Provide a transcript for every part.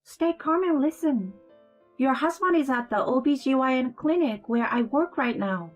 Stay calm and listen. Your husband is at the OB/GYN clinic where I work right now.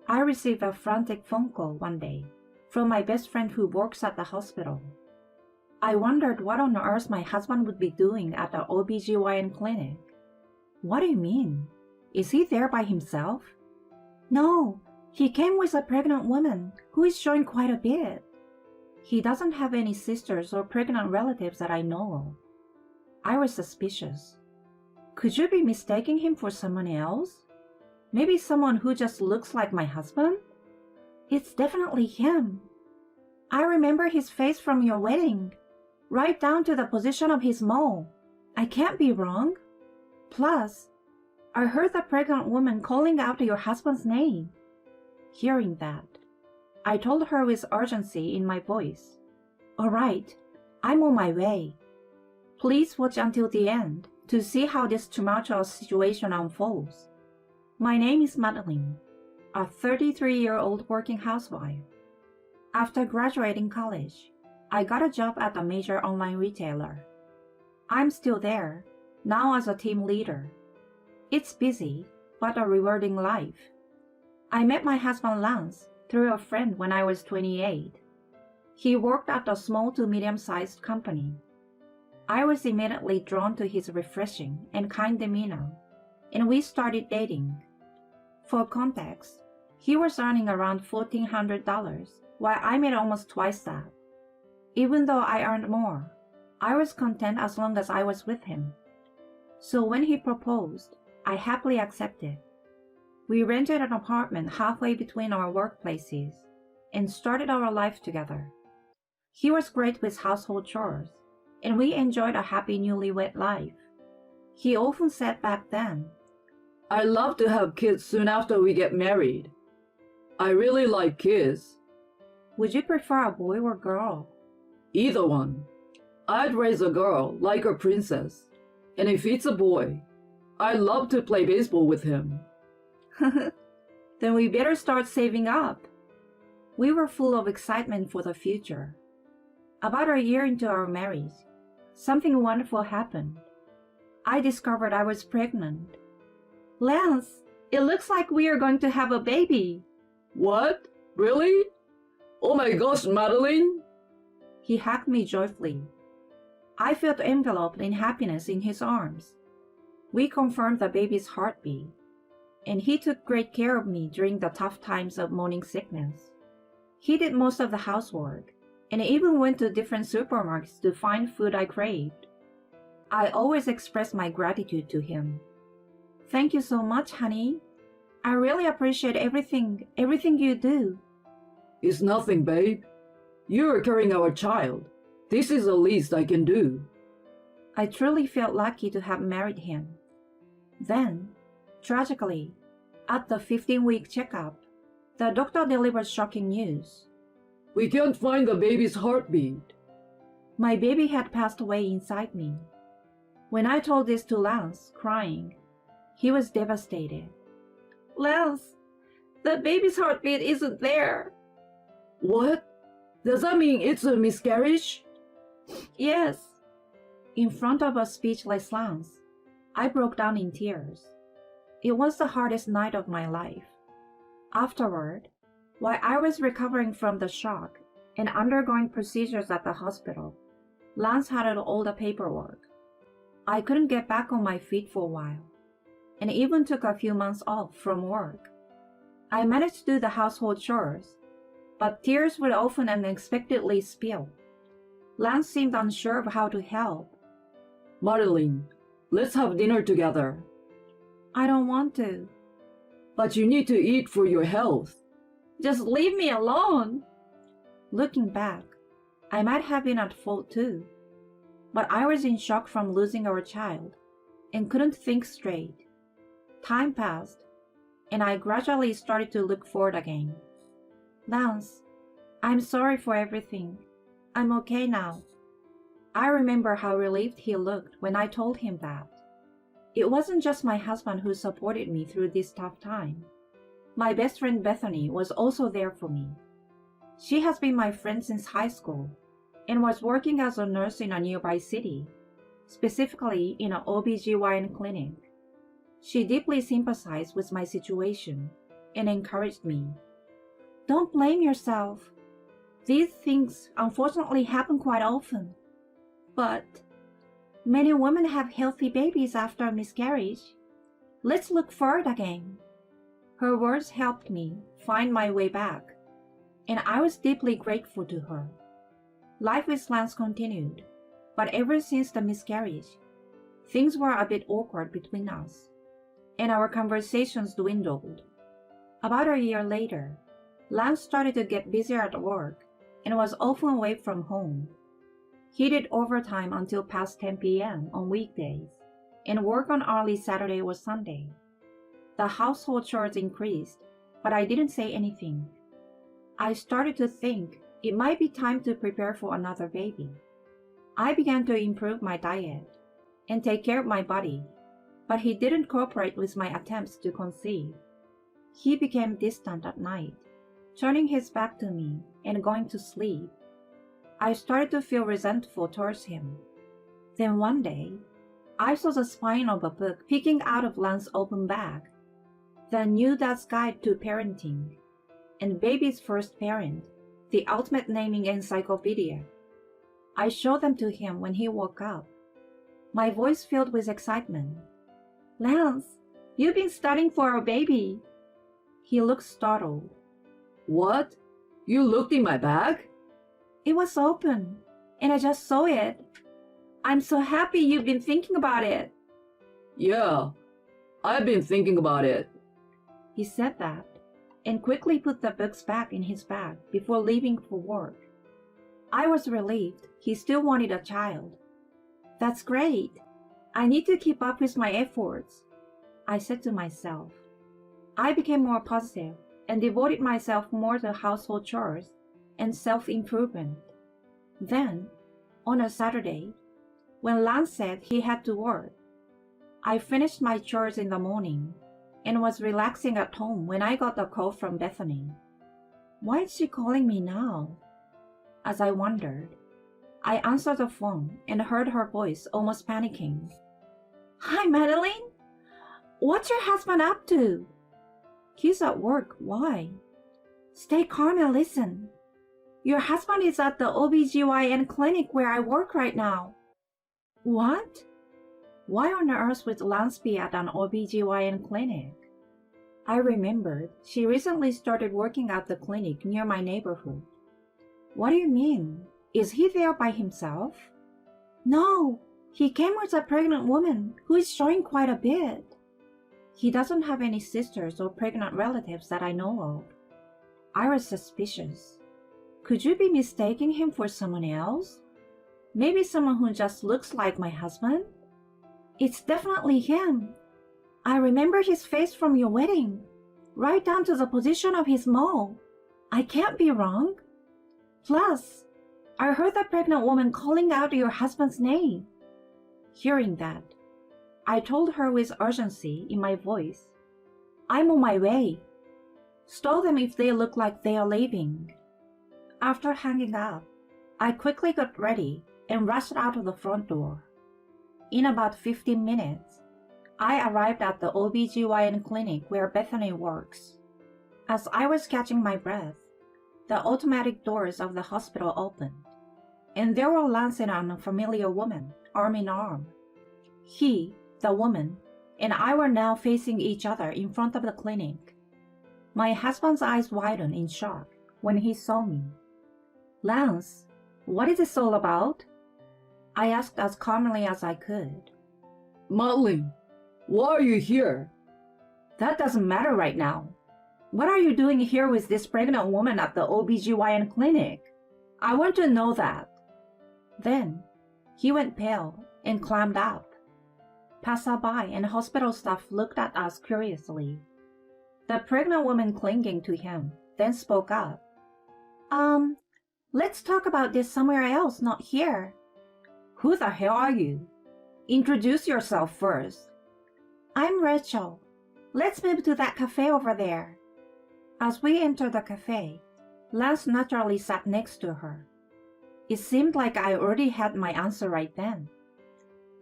I received a frantic phone call one day from my best friend who works at the hospital. I wondered what on earth my husband would be doing at the OB/GYN clinic. What do you mean? Is he there by himself? No, he came with a pregnant woman who is showing quite a bit. He doesn't have any sisters or pregnant relatives that I know of. I was suspicious. Could you be mistaking him for someone else? Maybe someone who just looks like my husband? It's definitely him. I remember his face from your wedding, right down to the position of his mole. I can't be wrong. Plus, I heard the pregnant woman calling out your husband's name. Hearing that, I told her with urgency in my voice, "All right, I'm on my way. Please watch until the end to see how this tumultuous situation unfolds. My name is Madeline, a 33-year-old working housewife. After graduating college, I got a job at a major online retailer. I'm still there, now as a team leader. It's busy, but a rewarding life. I met my husband Lance through a friend when I was 28. He worked at a small to medium-sized company. I was immediately drawn to his refreshing and kind demeanor, and we started dating. For context, he was earning around $1,400, while I made almost twice that. Even though I earned more, I was content as long as I was with him. So when he proposed, I happily accepted. We rented an apartment halfway between our workplaces and started our life together. He was great with household chores, and we enjoyed a happy newlywed life. He often said back then, "I'd love to have kids soon after we get married. I really like kids." "Would you prefer a boy or girl?" "Either one. I'd raise a girl like a princess. And if it's a boy, I'd love to play baseball with him." Then we better start saving up. We were full of excitement for the future. About a year into our marriage, something wonderful happened. I discovered I was pregnant. "Lance, it looks like we are going to have a baby." "What? Really? Oh my gosh, Madeline!" He hugged me joyfully. I felt enveloped in happiness in his arms. We confirmed the baby's heartbeat, and he took great care of me during the tough times of morning sickness. He did most of the housework, and even went to different supermarkets to find food I craved. I always expressed my gratitude to him. "Thank you so much, honey. I really appreciate everything you do." "It's nothing, babe. You're carrying our child. This is the least I can do." I truly felt lucky to have married him. Then, tragically, at the 15-week checkup, the doctor delivered shocking news. "We can't find the baby's heartbeat." My baby had passed away inside me. When I told this to Lance, crying, he was devastated. "Lance, the baby's heartbeat isn't there." "What? Does that mean it's a miscarriage?" "Yes." In front of a speechless Lance, I broke down in tears. It was the hardest night of my life. Afterward, while I was recovering from the shock and undergoing procedures at the hospital, Lance handled all the paperwork. I couldn't get back on my feet for a while, and even took a few months off from work. I managed to do the household chores, but tears would often unexpectedly spill. Lance seemed unsure of how to help. "Madeline, let's have dinner together." "I don't want to." "But you need to eat for your health." "Just leave me alone." Looking back, I might have been at fault too, but I was in shock from losing our child and couldn't think straight. Time passed, and I gradually started to look forward again. "Lance, I'm sorry for everything. I'm okay now." I remember how relieved he looked when I told him that. It wasn't just my husband who supported me through this tough time. My best friend Bethany was also there for me. She has been my friend since high school and was working as a nurse in a nearby city. specifically in an OBGYN clinic. She deeply sympathized with my situation and encouraged me. Don't blame yourself. These things unfortunately happen quite often. But many women have healthy babies after a miscarriage. Let's look forward again. Her words helped me find my way back, and I was deeply grateful to her. Life with Lance continued, but ever since the miscarriage, things were a bit awkward between us, and our conversations dwindled. About a year later, Lance started to get busier at work and was often away from home. He did overtime until past 10 p.m. on weekdays and worked on early Saturday or Sunday. The household chores increased, but I didn't say anything. I started to think it might be time to prepare for another baby. I began to improve my diet and take care of my body, but he didn't cooperate with my attempts to conceive. He became distant at night, turning his back to me and going to sleep. I started to feel resentful towards him. Then one day, I saw the spine of a book peeking out of Lance's open bag. The New Dad's Guide to Parenting and Baby's First Parent, the ultimate naming encyclopedia. I showed them to him when he woke up. My voice filled with excitement. Lance, you've been studying for a baby. He looked startled. What? You looked in my bag? It was open, and I just saw it. I'm so happy you've been thinking about it. Yeah, I've been thinking about it. He said that, and quickly put the books back in his bag before leaving for work. I was relieved he still wanted a child. That's great. I need to keep up with my efforts, I said to myself. I became more positive and devoted myself more to household chores and self-improvement. Then, on a Saturday, when Lance said he had to work, I finished my chores in the morning and was relaxing at home when I got a call from Bethany. Why is she calling me now? As I wondered, I answered the phone and heard her voice almost panicking. Hi, Madeline. What's your husband up to? He's at work. Why? Stay calm and listen. Your husband is at the OBGYN clinic where I work right now. What? Why on earth would Lance be at an OBGYN clinic? I remembered she recently started working at the clinic near my neighborhood. What do you mean? Is he there by himself? No, he came with a pregnant woman who is showing quite a bit. He doesn't have any sisters or pregnant relatives that I know of. I was suspicious. Could you be mistaking him for someone else? Maybe someone who just looks like my husband? It's definitely him. I remember his face from your wedding, right down to the position of his mole. I can't be wrong. Plus, I heard the pregnant woman calling out your husband's name. Hearing that, I told her with urgency in my voice, I'm on my way. Stall them if they look like they are leaving. After hanging up, I quickly got ready and rushed out of the front door. In about 15 minutes, I arrived at the OBGYN clinic where Bethany works. As I was catching my breath, the automatic doors of the hospital opened, and there were Lance and an unfamiliar woman, arm in arm. He, the woman, and I were now facing each other in front of the clinic. My husband's eyes widened in shock when he saw me. Lance, what is this all about? I asked as calmly as I could. Madeline, why are you here? That doesn't matter right now. What are you doing here with this pregnant woman at the OBGYN clinic? I want to know that. Then, he went pale and climbed up. Passerby and hospital staff looked at us curiously. The pregnant woman clinging to him then spoke up. Let's talk about this somewhere else, not here. Who the hell are you? Introduce yourself first. I'm Rachel. Let's move to that cafe over there. As we entered the cafe, Lance naturally sat next to her. It seemed like I already had my answer right then.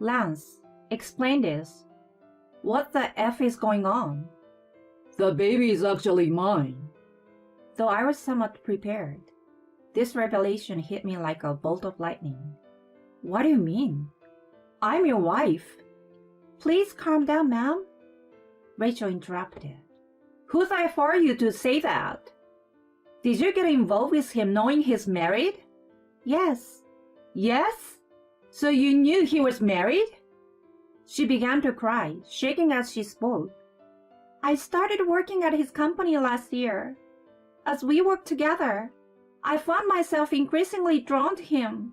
Lance, explain this. What the F is going on? The baby is actually mine. Though I was somewhat prepared, this revelation hit me like a bolt of lightning. What do you mean? I'm your wife. Please calm down, ma'am. Rachel interrupted. Who the F are you to say that? Did you get involved with him knowing he's married? Yes. Yes? So you knew he was married? She began to cry, shaking as she spoke. I started working at his company last year. As we worked together, I found myself increasingly drawn to him.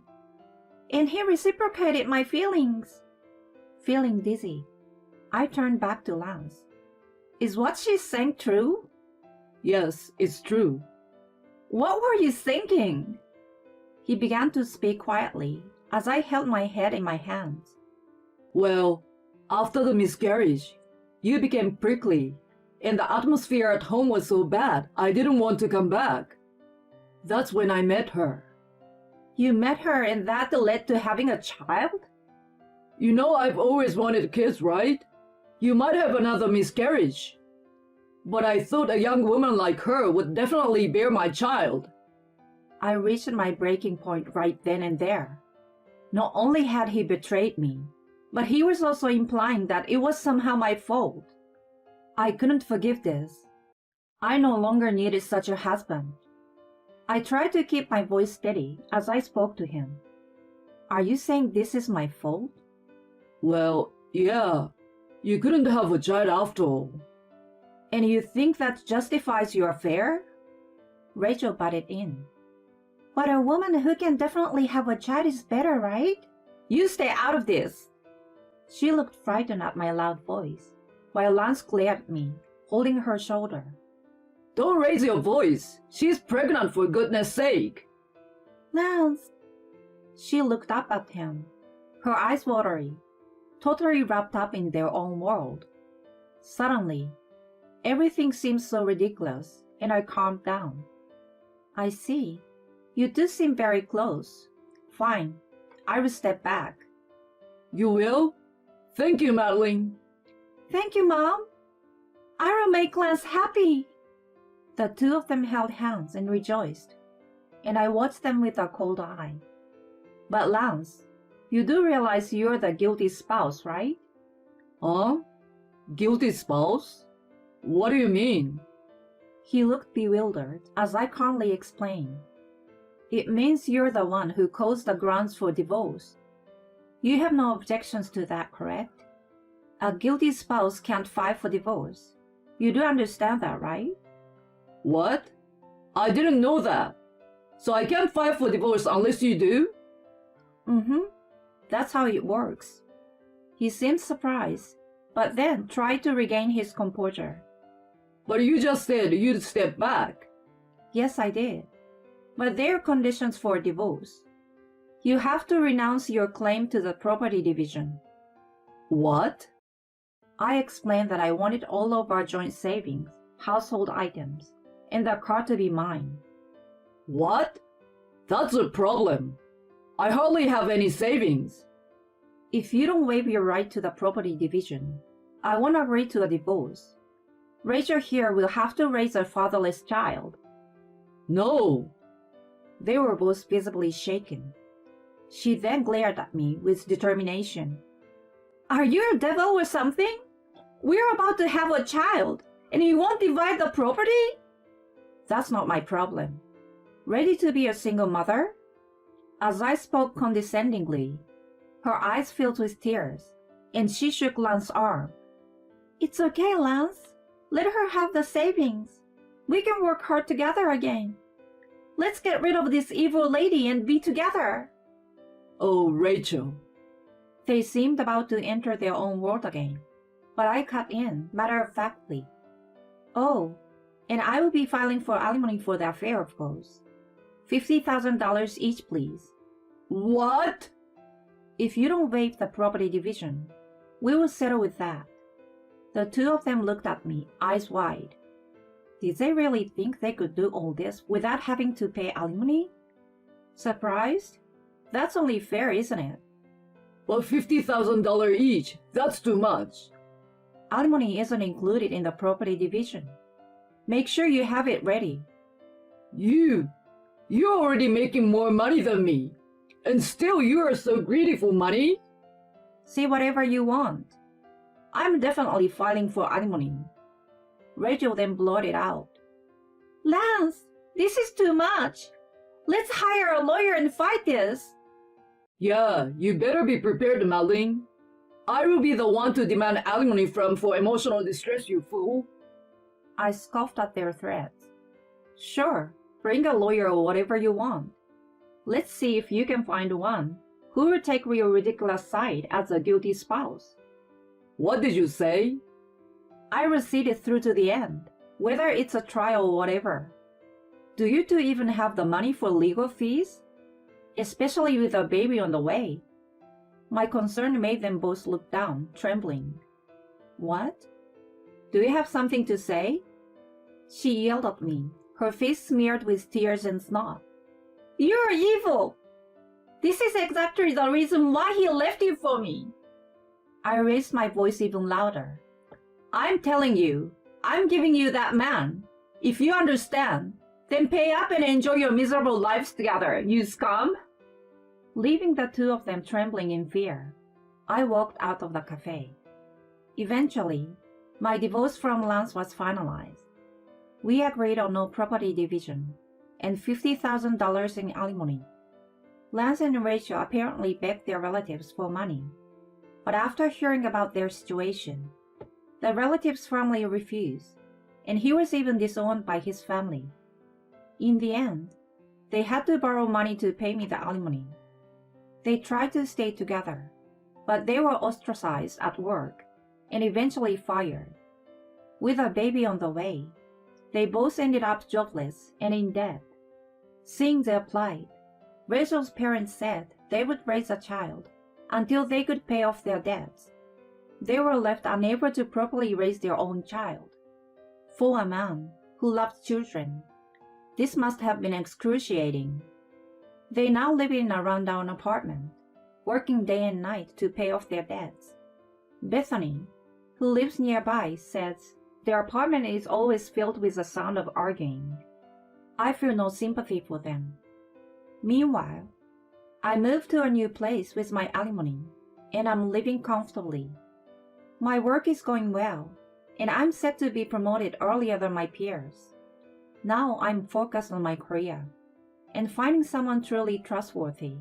And he reciprocated my feelings. Feeling dizzy, I turned back to Lance. Is what she's saying true? Yes, it's true. What were you thinking? He began to speak quietly as I held my head in my hands. Well, after the miscarriage, you became prickly, and the atmosphere at home was so bad I didn't want to come back. That's when I met her. You met her and that led to having a child? You know I've always wanted kids, right? You might have another miscarriage. But I thought a young woman like her would definitely bear my child. I reached my breaking point right then and there. Not only had he betrayed me, but he was also implying that it was somehow my fault. I couldn't forgive this. I no longer needed such a husband. I tried to keep my voice steady as I spoke to him. Are you saying this is my fault? Well, yeah. You couldn't have a child after all. And you think that justifies your affair? Rachel butted in. But a woman who can definitely have a child is better, right? You stay out of this. She looked frightened at my loud voice, while Lance glared at me, holding her shoulder. Don't raise your voice. She's pregnant, for goodness sake. Lance. She looked up at him, her eyes watery, totally wrapped up in their own world. Suddenly, everything seemed so ridiculous, and I calmed down. I see. You do seem very close. Fine. I will step back. You will? Thank you, Madeline. Thank you, Mom. I will make Lance happy. The two of them held hands and rejoiced, and I watched them with a cold eye. But Lance, you do realize you're the guilty spouse, right? Huh? Guilty spouse? What do you mean? He looked bewildered as I calmly explained. It means you're the one who caused the grounds for divorce. You have no objections to that, correct? A guilty spouse can't file for divorce. You do understand that, right? What? I didn't know that. So I can't file for divorce unless you do? That's how it works. He seemed surprised, but then tried to regain his composure. But you just said you'd step back. Yes, I did. But there are conditions for divorce. You have to renounce your claim to the property division. What? I explained that I wanted all of our joint savings, household items, and the car to be mine. What? That's a problem. I hardly have any savings. If you don't waive your right to the property division, I won't agree to a divorce. Rachel here will have to raise a fatherless child. No. They were both visibly shaken. She then glared at me with determination. Are you a devil or something? We're about to have a child, and you won't divide the property? That's not my problem. Ready to be a single mother? As I spoke condescendingly, her eyes filled with tears, and she shook Lance's arm. It's okay, Lance. Let her have the savings. We can work hard together again. Let's get rid of this evil lady and be together. Oh, Rachel. They seemed about to enter their own world again, but I cut in, matter-of-factly. Oh, and I will be filing for alimony for the affair, of course. $50,000 each, please. What? If you don't waive the property division, we will settle with that. The two of them looked at me, eyes wide. Did they really think they could do all this without having to pay alimony? Surprised? That's only fair, isn't it? But $50,000 each, that's too much. Alimony isn't included in the property division. Make sure you have it ready. You're already making more money than me. And still you are so greedy for money? See whatever you want. I'm definitely filing for alimony. Rachel then blurted out. Lance, this is too much. Let's hire a lawyer and fight this. Yeah, you better be prepared, Madeline. I will be the one to demand alimony from for emotional distress, you fool. I scoffed at their threats. Sure, bring a lawyer or whatever you want. Let's see if you can find one who will take your ridiculous side as a guilty spouse. What did you say? I will see it through to the end, whether it's a trial or whatever. Do you two even have the money for legal fees? Especially with a baby on the way. My concern made them both look down, trembling. What? Do you have something to say? She yelled at me, her face smeared with tears and snot. You're evil! This is exactly the reason why he left you for me. I raised my voice even louder. I'm telling you, I'm giving you that man. If you understand, then pay up and enjoy your miserable lives together, you scum. Leaving the two of them trembling in fear, I walked out of the cafe. Eventually, my divorce from Lance was finalized. We agreed on no property division and $50,000 in alimony. Lance and Rachel apparently begged their relatives for money, but after hearing about their situation, the relatives firmly refused, and he was even disowned by his family. In the end, they had to borrow money to pay me the alimony. They tried to stay together, but they were ostracized at work and eventually fired. With a baby on the way, they both ended up jobless and in debt. Seeing their plight, Rachel's parents said they would raise a child until they could pay off their debts. They were left unable to properly raise their own child. For a man who loved children, this must have been excruciating. They now live in a rundown apartment, working day and night to pay off their debts. Bethany, who lives nearby, says their apartment is always filled with the sound of arguing. I feel no sympathy for them. Meanwhile, I moved to a new place with my alimony, and I'm living comfortably. My work is going well, and I'm set to be promoted earlier than my peers. Now I'm focused on my career and finding someone truly trustworthy.